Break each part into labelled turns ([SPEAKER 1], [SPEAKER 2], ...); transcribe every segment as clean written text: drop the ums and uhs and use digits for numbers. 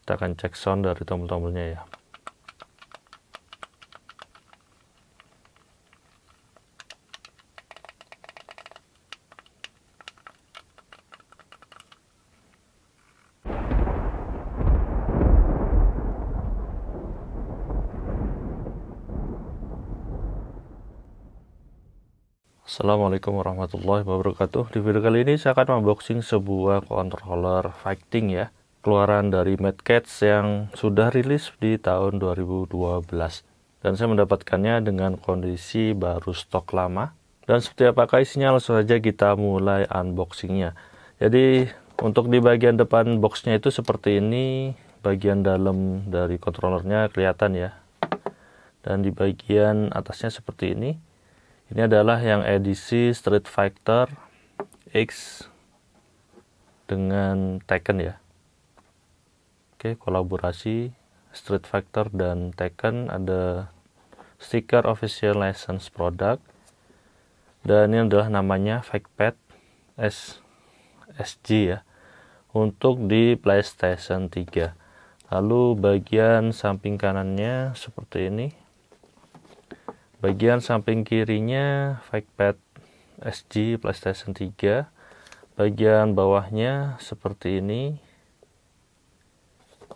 [SPEAKER 1] Kita akan cek sound dari tombol-tombolnya ya. Assalamualaikum warahmatullahi wabarakatuh. Di video kali ini saya akan unboxing sebuah controller fighting ya, keluaran dari Mad Catz yang sudah rilis di tahun 2012, dan saya mendapatkannya dengan kondisi baru stok lama. Dan seperti apakah isinya, langsung saja kita mulai unboxingnya. Jadi untuk di bagian depan boxnya itu seperti ini, bagian dalam dari controllernya kelihatan ya, dan di bagian atasnya seperti ini. Ini adalah yang edisi Street Fighter X dengan Tekken ya. Oke, kolaborasi Street Fighter dan Tekken, ada stiker official license product. Dan ini adalah namanya Fightpad SG ya, untuk di PlayStation 3. Lalu bagian samping kanannya seperti ini. Bagian samping kirinya Fightpad SG PlayStation 3. Bagian bawahnya seperti ini.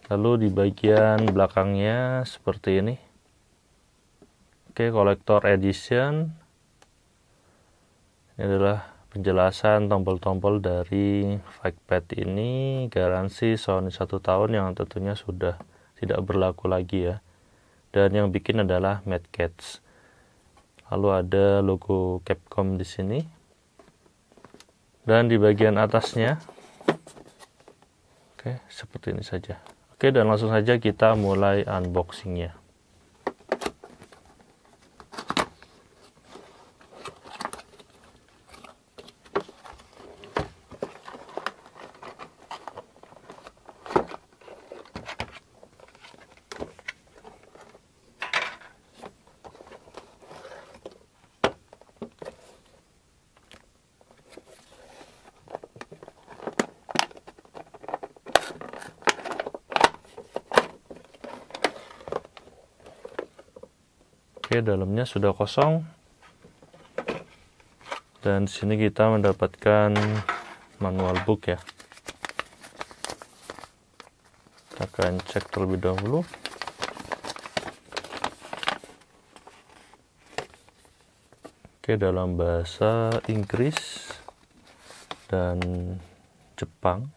[SPEAKER 1] Lalu di bagian belakangnya seperti ini. Oke, Collector Edition. Ini adalah penjelasan tombol-tombol dari Fightpad ini. Garansi Sony 1 tahun yang tentunya sudah tidak berlaku lagi ya. Dan yang bikin adalah Mad Catz. Lalu ada logo Capcom di sini. Dan di bagian atasnya, oke, seperti ini saja. Oke, dan langsung saja kita mulai unboxingnya. Oke, dalamnya sudah kosong. Dan di sini kita mendapatkan manual book ya. Kita akan cek terlebih dahulu. Oke, dalam bahasa Inggris dan Jepang.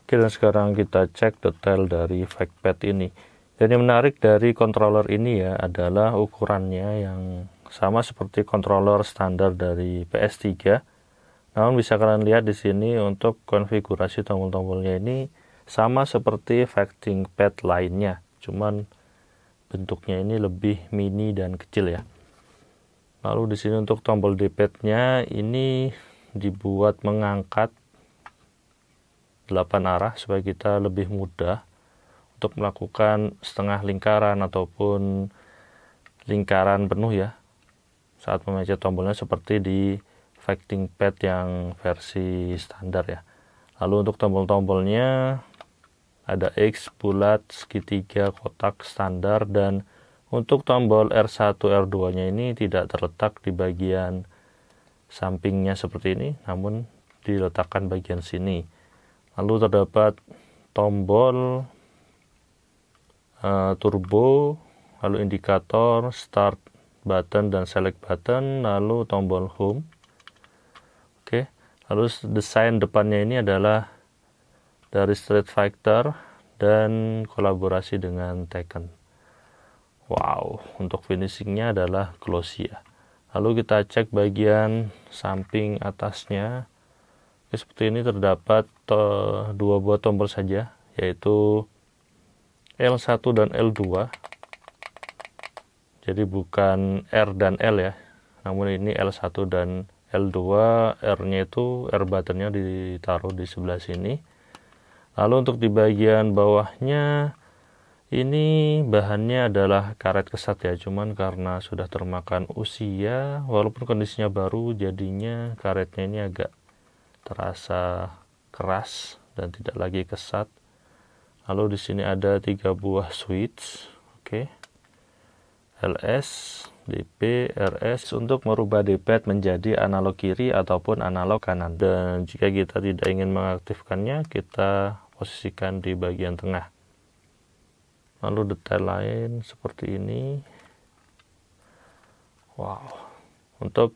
[SPEAKER 1] Oke, dan sekarang kita cek detail dari Fightpad ini. Dan yang menarik dari controller ini ya adalah ukurannya yang sama seperti controller standar dari PS3. Namun bisa kalian lihat di sini untuk konfigurasi tombol-tombolnya ini sama seperti fighting pad lainnya. Cuman bentuknya ini lebih mini dan kecil ya. Lalu di sini untuk tombol D-pad-nya ini dibuat mengangkat 8 arah supaya kita lebih mudah untuk melakukan setengah lingkaran ataupun lingkaran penuh ya saat memencet tombolnya seperti di fighting pad yang versi standar ya. Lalu untuk tombol-tombolnya ada X, bulat, segitiga, kotak, standar, dan untuk tombol R1, R2 nya ini tidak terletak di bagian sampingnya seperti ini, namun diletakkan bagian sini. Lalu terdapat tombol turbo, lalu indikator, start button dan select button, lalu tombol home. Oke, lalu desain depannya ini adalah dari Street Fighter dan kolaborasi dengan Tekken. Wow, untuk finishingnya adalah glossy ya. Lalu kita cek bagian samping atasnya. Seperti ini terdapat 2 buah tombol saja, yaitu L1 dan L2. Jadi bukan R dan L ya, namun ini L1 dan L2. R-nya itu R buttonnya ditaruh di sebelah sini. Lalu untuk di bagian bawahnya Ini bahannya adalah karet kesat ya, cuman karena sudah termakan usia, walaupun kondisinya baru, jadinya karetnya ini agak terasa keras dan tidak lagi kesat. Lalu di sini ada 3 buah switch, oke. LS, DP, RS untuk merubah D-pad menjadi analog kiri ataupun analog kanan. Dan jika kita tidak ingin mengaktifkannya, kita posisikan di bagian tengah. Lalu detail lain seperti ini. Wow. Untuk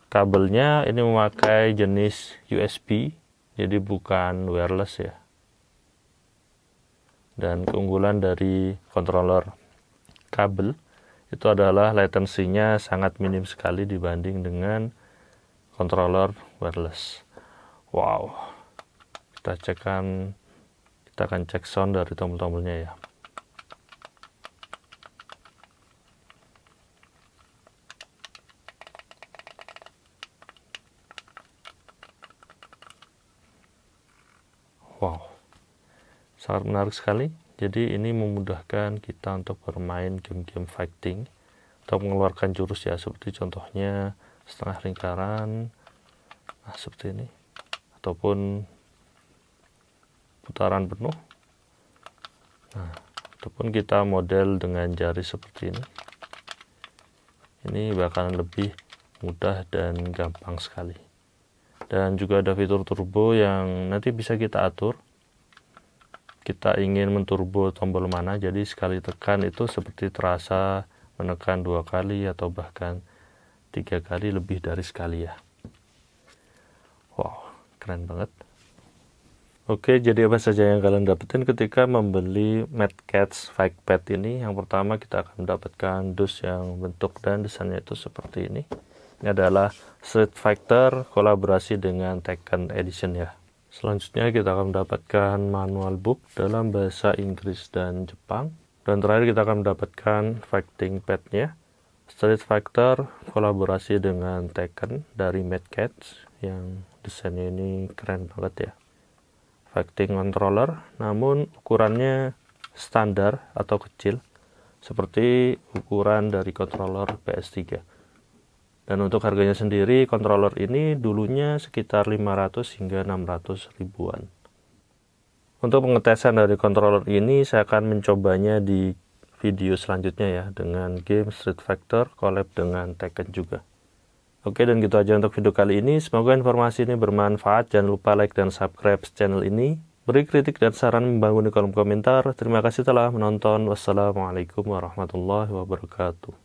[SPEAKER 1] kabelnya ini memakai jenis USB, jadi bukan wireless ya. Dan keunggulan dari controller kabel itu adalah latensinya sangat minim sekali dibanding dengan controller wireless. Wow. Kita akan cek sound dari tombol-tombolnya ya. Wow, sangat menarik sekali. Jadi ini memudahkan kita untuk bermain game-game fighting atau mengeluarkan jurus ya, seperti contohnya setengah lingkaran, nah seperti ini, ataupun putaran penuh. Nah, ataupun kita model dengan jari seperti ini. Ini bakalan lebih mudah dan gampang sekali. Dan juga ada fitur turbo yang nanti bisa kita atur. Kita ingin menturbo tombol mana, jadi sekali tekan itu seperti terasa menekan 2 kali atau bahkan 3 kali lebih dari sekali ya. Wow, keren banget. Oke, jadi apa saja yang kalian dapetin ketika membeli Mad Catz Fikepad ini? Yang pertama kita akan mendapatkan dus yang bentuk dan desainnya itu seperti ini. Ini adalah Street Fighter kolaborasi dengan Tekken Edition ya. Selanjutnya kita akan mendapatkan manual book dalam bahasa Inggris dan Jepang. Dan terakhir kita akan mendapatkan fighting padnya. Street Fighter kolaborasi dengan Tekken dari Mad Catz yang desainnya ini keren banget ya. Fighting controller, namun ukurannya standar atau kecil seperti ukuran dari controller PS3. Dan untuk harganya sendiri, controller ini dulunya sekitar 500 hingga 600 ribuan. Untuk pengetesan dari controller ini saya akan mencobanya di video selanjutnya ya, dengan game Street Fighter collab dengan Tekken juga. Oke, dan gitu aja untuk video kali ini. Semoga informasi ini bermanfaat. Jangan lupa like dan subscribe channel ini. Beri kritik dan saran membangun di kolom komentar. Terima kasih telah menonton. Wassalamualaikum warahmatullahi wabarakatuh.